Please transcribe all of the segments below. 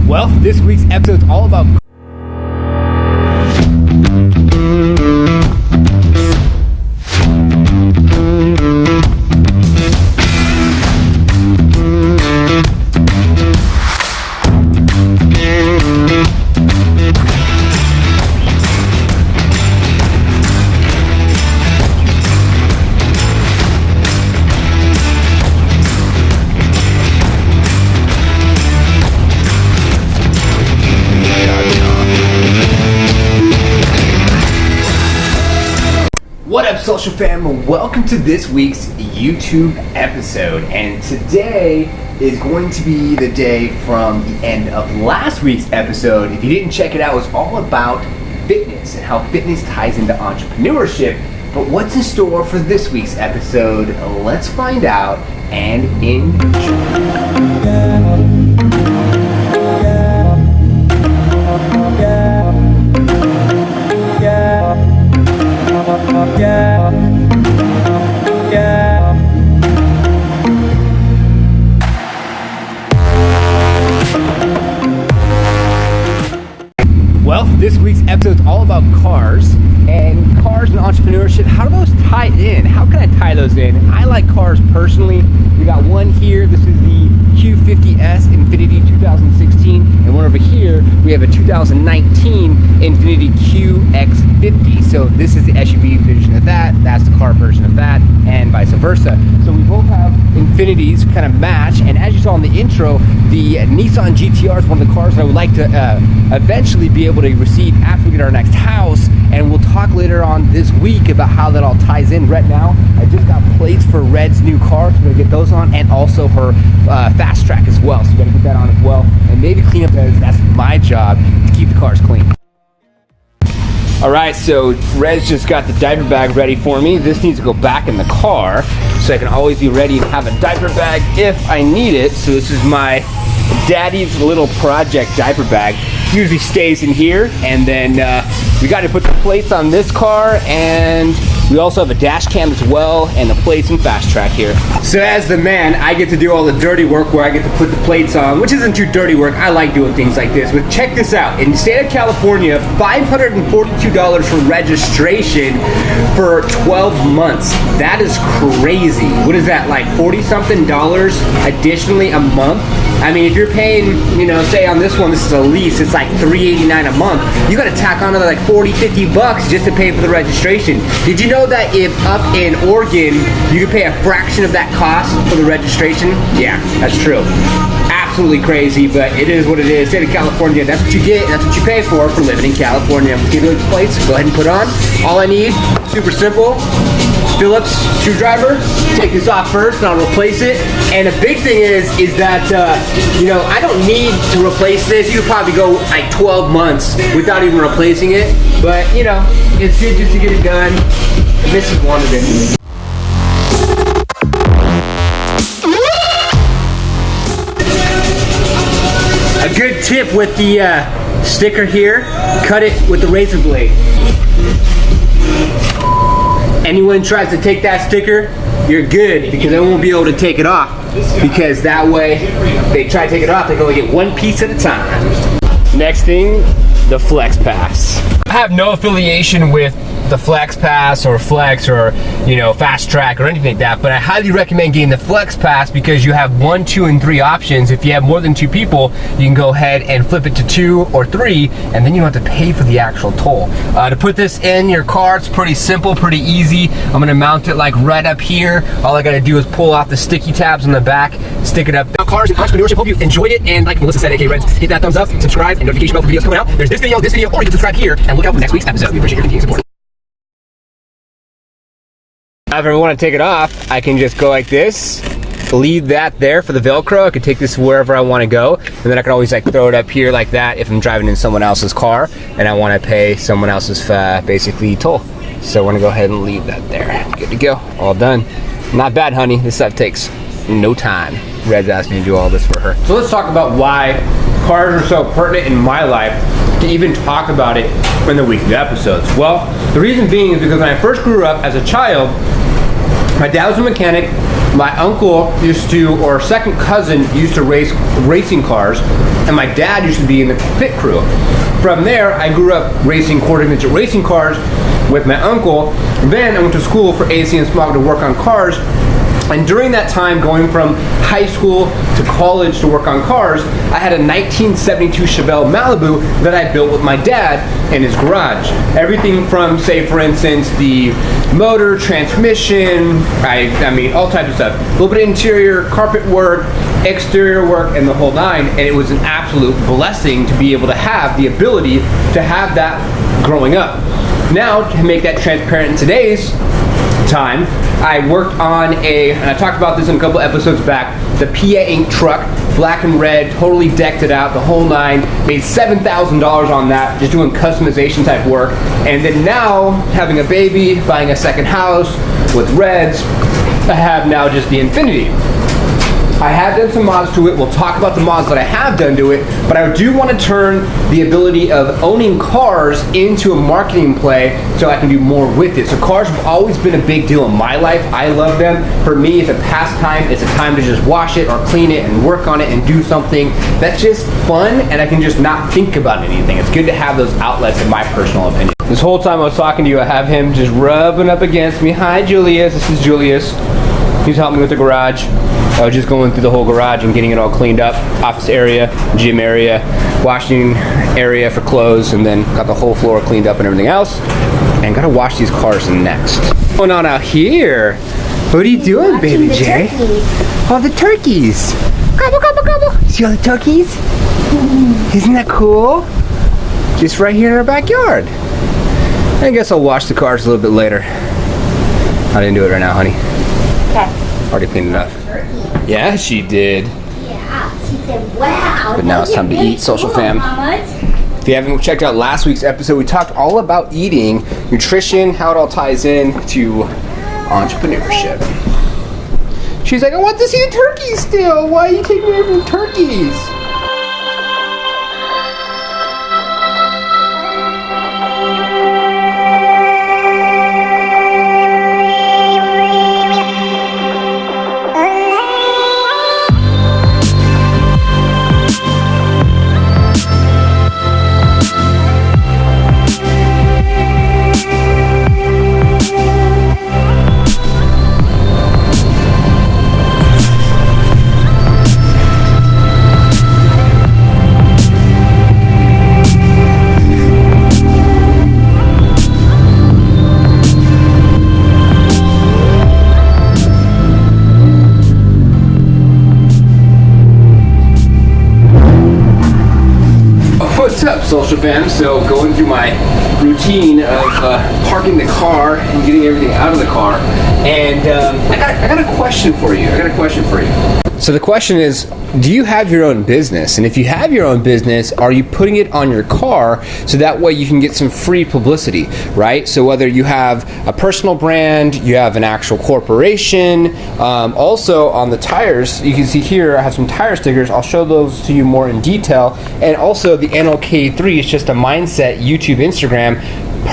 Well, this week's episode is all about What up, social fam? Welcome to this week's YouTube episode, and today is going to be the day from the end of last week's episode. If you didn't check it out, it was all about fitness and how fitness ties into entrepreneurship. But what's in store for this week's episode? Let's find out and enjoy. Well, this week's episode is all about cars and entrepreneurship. How do those tie in? How can I tie those in? I like cars personally. We got one here. This is the Q50S Infiniti 2016, and one over here we have a 2019 Infiniti QX50. So this is the SUV version of that. That's the car version of that, and vice versa. So we both have Infinitis kind of match. And as you saw in the intro, the Nissan GTR is one of the cars that I would like to eventually be able to receive after we get our next house. And we'll talk later on this week about how that all ties in. Right now, I just got plates for Red's new car, so we're gonna get those on, and also her fast track as well. So we're gonna get that on as well, and maybe clean up, because that's my job, to keep the cars clean. All right, so Red's just got the diaper bag ready for me. This needs to go back in the car, so I can always be ready and have a diaper bag if I need it. So this is my daddy's little project diaper bag. Usually stays in here, and then we got to put the plates on this car, and we also have a dash cam as well, and the plates and fast track here. So as the man, I get to do all the dirty work where I get to put the plates on, which isn't too dirty work. I like doing things like this. But check this out. In the state of California, $542 for registration for 12 months. That is crazy. What is that, like 40-something dollars additionally a month? I mean, if you're paying, say on this one, this is a lease, it's like $389 a month. You gotta tack on another like 40-50 bucks just to pay for the registration. Did you know that if up in Oregon, you could pay a fraction of that cost for the registration? Yeah, that's true. Absolutely crazy, but it is what it is. State of California, that's what you get, that's what you pay for living in California. Give you the plates, go ahead and put on. All I need, super simple, Phillips screwdriver. Take this off first, and I'll replace it. And a big thing is that I don't need to replace this. You could probably go like 12 months without even replacing it. But it's good just to get it done. And this is one of it. A good tip with the sticker here: cut it with the razor blade. Anyone tries to take that sticker, you're good, because they won't be able to take it off, because that way, if they try to take it off, they can only get one piece at a time. Next thing, the Flex Pass. I have no affiliation with the Flex Pass or Flex or Fast Track or anything like that, but I highly recommend getting the Flex Pass because you have 1, 2, and 3 options. If you have more than 2 people, you can go ahead and flip it to 2 or 3, and then you don't have to pay for the actual toll. To put this in your car, it's pretty simple, pretty easy. I'm gonna mount it like right up here. All I gotta do is pull off the sticky tabs on the back, stick it up. Cars and entrepreneurship, hope you enjoyed it, and like Melissa said, aka Reds, hit that thumbs up, subscribe, and notification bell for videos coming out. There's this video, or you can subscribe here, and look out for next week's episode. We appreciate your continued support. If I want to take it off, I can just go like this, leave that there for the Velcro. I can take this wherever I want to go, and then I can always like throw it up here like that if I'm driving in someone else's car and I want to pay someone else's basically toll. So I want to go ahead and leave that there. Good to go. All done. Not bad, honey. This stuff takes no time. Red's asked me to do all this for her. So let's talk about why cars are so pertinent in my life to even talk about it in the weekly episodes. Well, the reason being is because when I first grew up as a child, my dad was a mechanic. My uncle used to, or second cousin used to race racing cars, and my dad used to be in the pit crew. From there, I grew up racing quarter-midget racing cars with my uncle. Then I went to school for AC and Smog to work on cars. And during that time, going from high school to college to work on cars, I had a 1972 Chevelle Malibu that I built with my dad in his garage. Everything from, say, for instance, the motor, transmission, I mean, all types of stuff. A little bit of interior, carpet work, exterior work, and the whole nine. And it was an absolute blessing to be able to have the ability to have that growing up. Now, to make that transparent in today's time, I worked on and I talked about this in a couple episodes back, the PA Inc. truck, black and red, totally decked it out, the whole nine, made $7,000 on that, just doing customization type work. And then now, having a baby, buying a second house with reds, I have now just the Infiniti. I have done some mods to it. We'll talk about the mods that I have done to it, but I do want to turn the ability of owning cars into a marketing play so I can do more with it. So cars have always been a big deal in my life. I love them. For me, it's a pastime. It's a time to just wash it or clean it and work on it and do something that's just fun, and I can just not think about anything. It's good to have those outlets, in my personal opinion. This whole time I was talking to you, I have him just rubbing up against me. Hi, Julius. This is Julius. He's helping me with the garage. I was just going through the whole garage and getting it all cleaned up. Office area, gym area, washing area for clothes, and then got the whole floor cleaned up and everything else. And gotta wash these cars next. What's going on out here? What are you doing, baby Jay? All the turkeys. Gobble, gobble, gobble. See all the turkeys? Isn't that cool? Just right here in our backyard. I guess I'll wash the cars a little bit later. I didn't do it right now, honey. Okay. Already cleaned it up. Yeah, she did. Yeah, she said, wow. But now it's time to eat, social fam. If you haven't checked out last week's episode, we talked all about eating, nutrition, how it all ties in to entrepreneurship. She's like, I want to see the turkeys still. Why are you taking me away from turkeys? What's up, social fam? So going through my routine of parking the car and getting everything out of the car, and I got a question for you. So the question is, do you have your own business? And if you have your own business, are you putting it on your car so that way you can get some free publicity, right? So whether you have a personal brand, you have an actual corporation, also on the tires, you can see here I have some tire stickers. I'll show those to you more in detail. And also the NLKIII is just a mindset, YouTube, Instagram,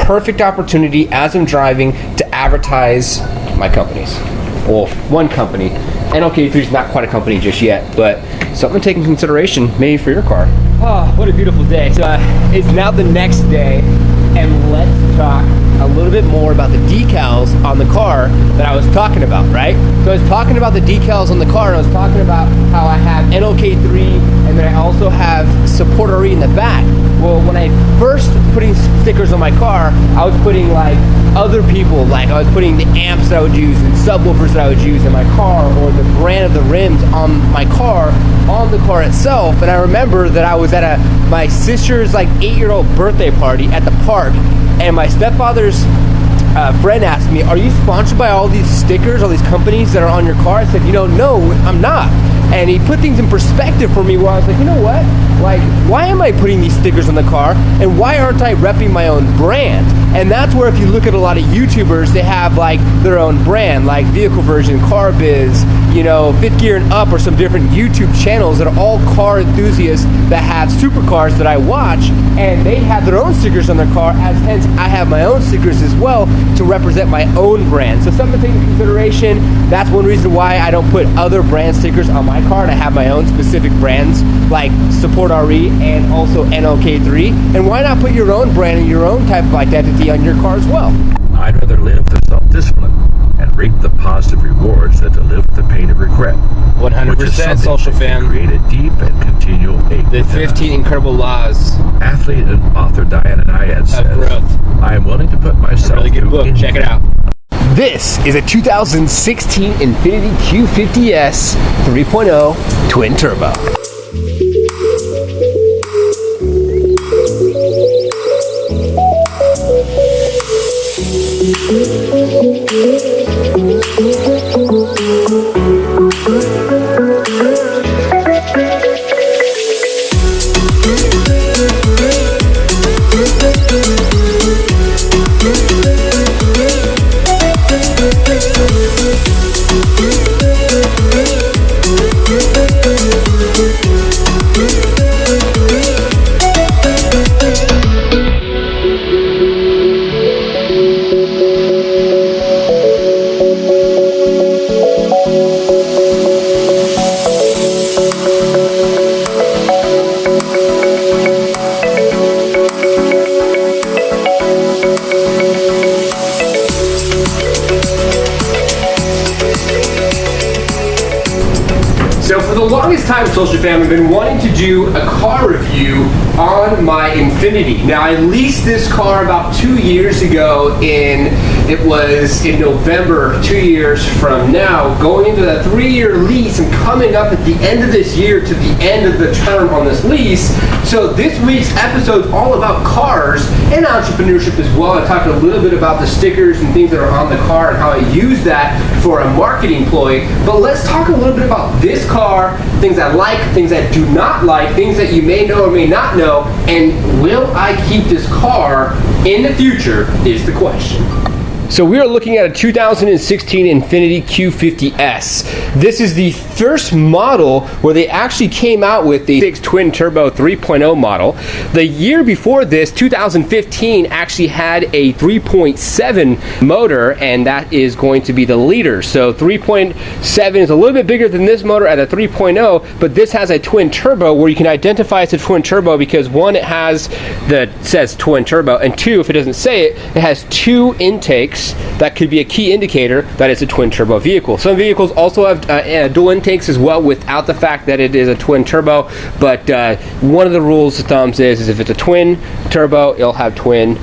perfect opportunity as I'm driving to advertise my companies. Well, one company. NLKIII is not quite a company just yet, but something to take in consideration maybe for your car. Oh, what a beautiful day. So it's now the next day, and let's talk a little bit more about the decals on the car that I was talking about, right? So I was talking about the decals on the car, and I was talking about how I have NLKIII, and then I also have Supporter in the back. Well, when I first putting stickers on my car, I was putting like other people, like I was putting the amps that I would use and subwoofers that I would use in my car, or the brand of the rims on my car, on the car itself. And I remember that I was at my sister's like 8-year-old birthday party at the park, and my stepfather's friend asked me, are you sponsored by all these stickers, all these companies that are on your car? I said, no, I'm not. And he put things in perspective for me where I was like, you know what? Like, why am I putting these stickers on the car? And why aren't I repping my own brand? And that's where if you look at a lot of YouTubers, they have like their own brand, like Vehicle Version, Car Biz, Fifth Gear and Up, or some different YouTube channels that are all car enthusiasts that have supercars that I watch, and they have their own stickers on their car, as hence I have my own stickers as well to represent my own brand. So something to take into consideration. That's one reason why I don't put other brand stickers on my car, and I have my own specific brands like Support RE and also NLKIII. And why not put your own brand and your own type of identity on your car as well? I'd rather live the self-discipline and reap the positive rewards than to live the pain of regret. 100% social fam. Create a deep and continual ache. The 15 incredible laws. Athlete and author Diana Nyad says, I am willing to put myself really good book. Check it out. This is a 2016 Infiniti Q50S 3.0 Twin Turbo. So for the longest time, social family, I've been wanting to do a car review on my Infiniti. Now, I leased this car about 2 years ago it was in November, 2 years from now, going into that 3-year lease and coming up at the end of this year to the end of the term on this lease. So this week's episode is all about cars and entrepreneurship as well. I talked a little bit about the stickers and things that are on the car and how I use that for a marketing ploy. But let's talk a little bit about this car, things I like, things I do not like, things that you may know or may not know, and will I keep this car in the future is the question. So we are looking at a 2016 Infiniti Q50S. This is the first model where they actually came out with the 6 twin turbo 3.0 model. The year before this, 2015, actually had a 3.7 motor, and that is going to be the leader. So 3.7 is a little bit bigger than this motor at a 3.0, but this has a twin turbo where you can identify it's a twin turbo because one, it has says twin turbo, and two, if it doesn't say it, it has 2 intakes. That could be a key indicator that it's a twin turbo vehicle. Some vehicles also have dual intakes as well without the fact that it is a twin turbo, but one of the rules of thumbs is if it's a twin turbo, it'll have twin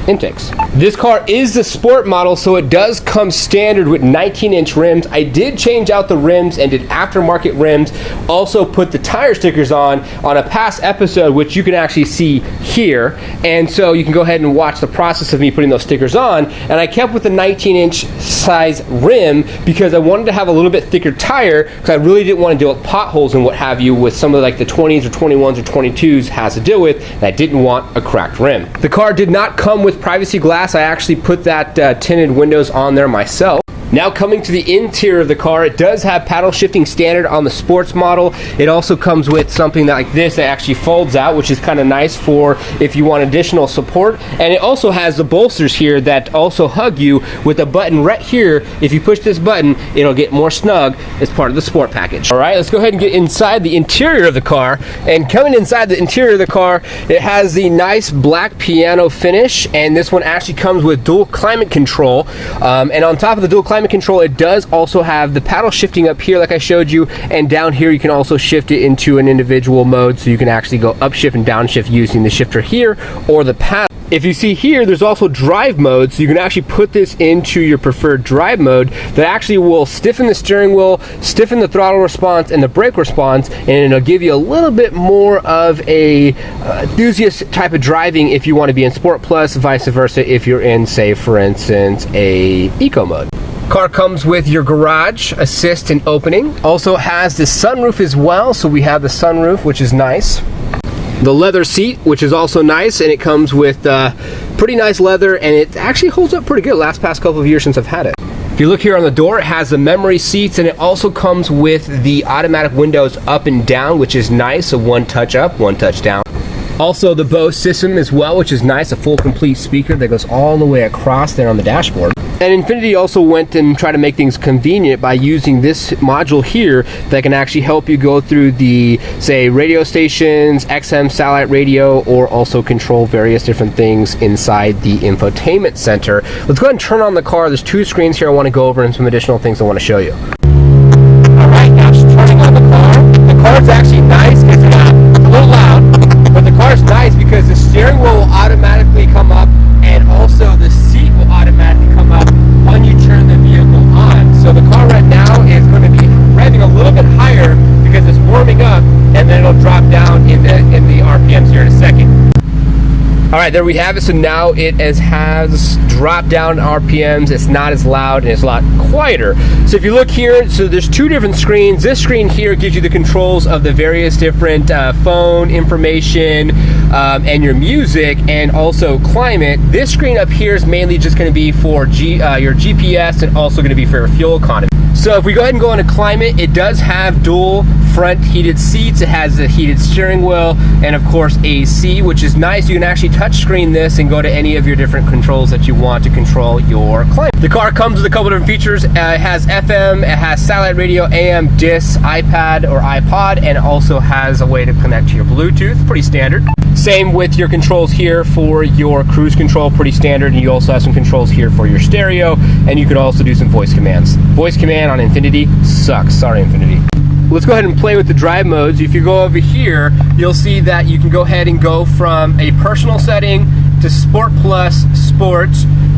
intakes. This car is the sport model, so it does come standard with 19-inch rims. I did change out the rims and did aftermarket rims, also put the tire stickers on a past episode, which you can actually see here, and so you can go ahead and watch the process of me putting those stickers on. And I kept with the 19-inch size rim because I wanted to have a little bit thicker tire because I really didn't want to deal with potholes and what have you with some of like the 20s or 21s or 22s has to deal with, and I didn't want a cracked rim. The car did not come with privacy glass. I actually put that tinted windows on there myself. Now coming to the interior of the car, it does have paddle shifting standard on the sports model. It also comes with something like this that actually folds out, which is kind of nice for if you want additional support. And it also has the bolsters here that also hug you with a button right here. If you push this button, it'll get more snug as part of the sport package. All right, let's go ahead and get inside the interior of the car. And coming inside the interior of the car, it has the nice black piano finish, and this one actually comes with dual climate control. And on top of the dual climate control, it does also have the paddle shifting up here like I showed you, and down here you can also shift it into an individual mode, so you can actually go upshift and downshift using the shifter here or the paddle. If you see here, there's also drive mode, so you can actually put this into your preferred drive mode that actually will stiffen the steering wheel, stiffen the throttle response and the brake response, and it'll give you a little bit more of a enthusiast type of driving if you want to be in Sport Plus, vice versa if you're in, say, for instance, a Eco mode. Car comes with your garage assist and opening. Also has the sunroof as well, so we have the sunroof, which is nice. The leather seat, which is also nice, and it comes with pretty nice leather, and it actually holds up pretty good past couple of years since I've had it. If you look here on the door, it has the memory seats, and it also comes with the automatic windows up and down, which is nice. So one touch up, one touch down. Also the Bose system as well, which is nice, a full complete speaker that goes all the way across there on the dashboard. And Infiniti also went and tried to make things convenient by using this module here that can actually help you go through the, say, radio stations, XM satellite radio, or also control various different things inside the infotainment center. Let's go ahead and turn on the car. There's two screens here I want to go over and some additional things I want to show you. All right, now just turning on the car. The car is actually nice. It's a little loud, but the car is nice because the steering wheel will automatically come up, and also the seat will automatically come up when you turn the vehicle on. So the car right now is going to be revving a little bit higher because it's warming up, and then it'll drop down in the RPMs here in a second. All right, there we have it. So now it has dropped down RPMs. It's not as loud and it's a lot quieter. So if you look here, so there's two different screens. This screen here gives you the controls of the various different phone information and your music, and also climate. This screen up here is mainly just going to be for your GPS, and also going to be for your fuel economy. So if we go ahead and go into climate, it does have dual front heated seats. It has a heated steering wheel, and of course AC, which is nice. You can actually touch screen this and go to any of your different controls that you want to control your climate. The car comes with a couple different features. It has FM, it has satellite radio, AM, DIS, iPad or iPod, and also has a way to connect to your Bluetooth. Pretty standard. Same with your controls here for your cruise control, pretty standard. And you also have some controls here for your stereo, and you can also do some voice commands. Voice command on Infiniti sucks. Sorry, Infiniti. Let's go ahead and play with the drive modes. If you go over here, you'll see that you can go ahead and go from a personal setting to Sport Plus, Sport.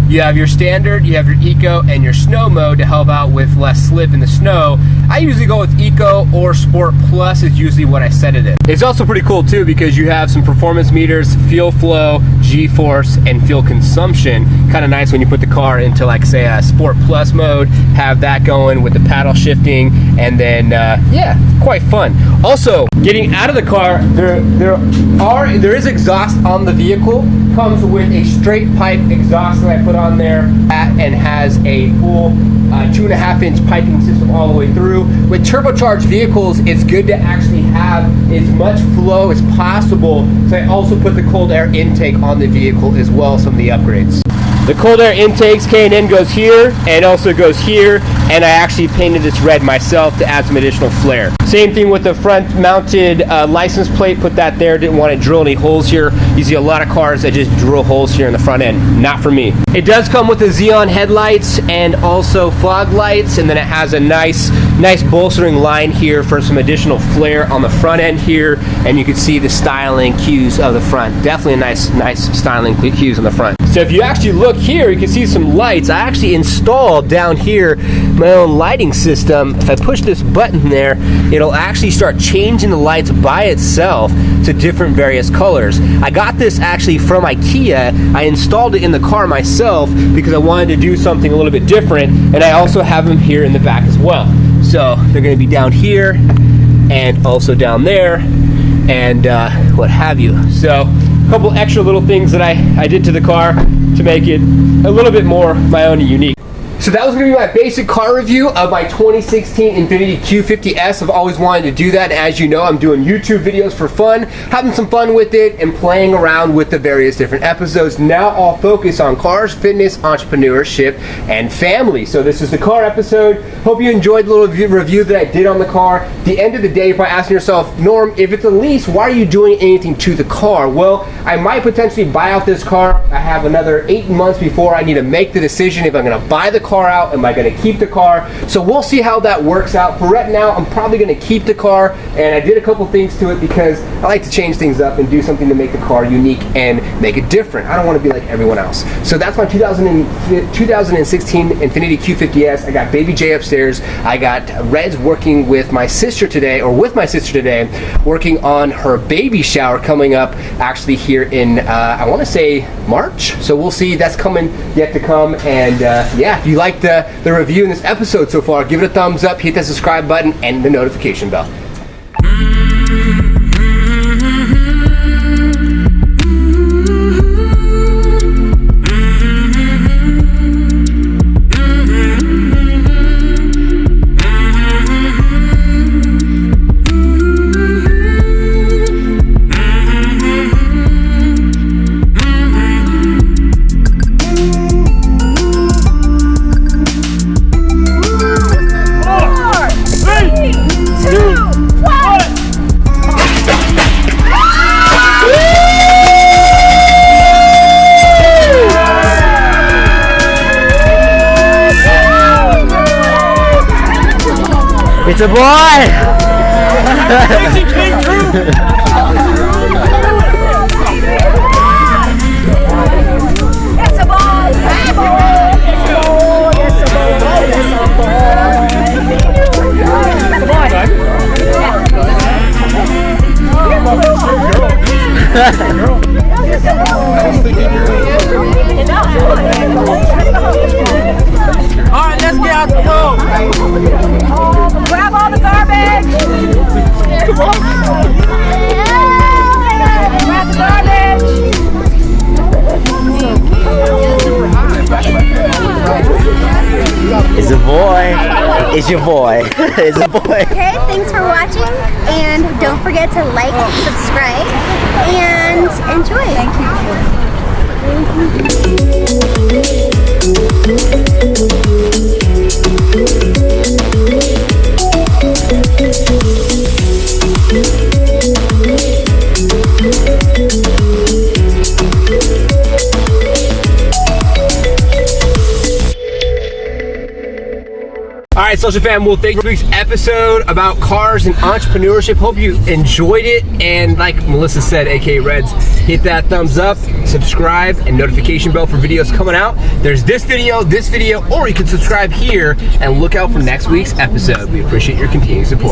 You have your standard, you have your eco, and your snow mode to help out with less slip in the snow. I usually go with eco or Sport Plus is usually what I set it in. It's also pretty cool too because you have some performance meters, fuel flow, G-force, and fuel consumption. Kind of nice when you put the car into, like, say, a Sport Plus mode, have that going with the paddle shifting, and then yeah, quite fun. Also, getting out of the car, there is exhaust on the vehicle. Comes with a straight pipe exhaust that I put on there, and has a full 2.5-inch piping system all the way through. With turbocharged vehicles, it's good to actually have as much flow as possible. So I also put the cold air intake on the vehicle as well, some of the upgrades. The cold air intakes, K&N goes here and also goes here, and I actually painted this red myself to add some additional flair. Same thing with the front mounted license plate, put that there, didn't want to drill any holes here. You see a lot of cars that just drill holes here in the front end, not for me. It does come with the Xeon headlights and also fog lights, and then it has a nice bolstering line here for some additional flair on the front end here, and you can see the styling cues of the front. Definitely a nice styling cues on the front. So if you actually look here, you can see some lights. I actually installed down here my own lighting system. If I push this button there, it'll actually start changing the lights by itself to different various colors. I got this actually from IKEA. I installed it in the car myself because I wanted to do something a little bit different, and I also have them here in the back as well. So they're going to be down here and also down there and what have you. So a couple extra little things that I did to the car to make it a little bit more my own and unique. So that was going to be my basic car review of my 2016 Infiniti Q50S. I've always wanted to do that. As you know, I'm doing YouTube videos for fun, having some fun with it, and playing around with the various different episodes. Now I'll focus on cars, fitness, entrepreneurship, and family. So this is the car episode. Hope you enjoyed the little review that I did on the car. At the end of the day, you're probably asking yourself, Norm, if it's a lease, why are you doing anything to the car? Well, I might potentially buy out this car. I have another 8 months before I need to make the decision if I'm going to buy the car out, am I going to keep the car? So we'll see how that works out. For right now, I'm probably going to keep the car, and I did a couple things to it because I like to change things up and do something to make the car unique and make it different. I don't want to be like everyone else. So that's my 2016 Infiniti Q50S. I got Baby J upstairs. I got Reds working with my sister today, working on her baby shower coming up actually here in, I want to say March. So we'll see. That's coming yet to come. And yeah, if you like the review in this episode so far, give it a thumbs up, hit that subscribe button and the notification bell. It's a boy! It's a ball! It's a ball! It's a ball! It's a Alright, let's get out the hole! Grab all the garbage! Grab the garbage! It's a boy. It's your boy. It's a boy. Okay, thanks for watching, and don't forget to like, subscribe, and enjoy. Thank All right, social fam, well, thank you for this week's episode about cars and entrepreneurship. Hope you enjoyed it. And like Melissa said, aka Reds, hit that thumbs up, subscribe, and notification bell for videos coming out. There's this video, or you can subscribe here and look out for next week's episode. We appreciate your continued support.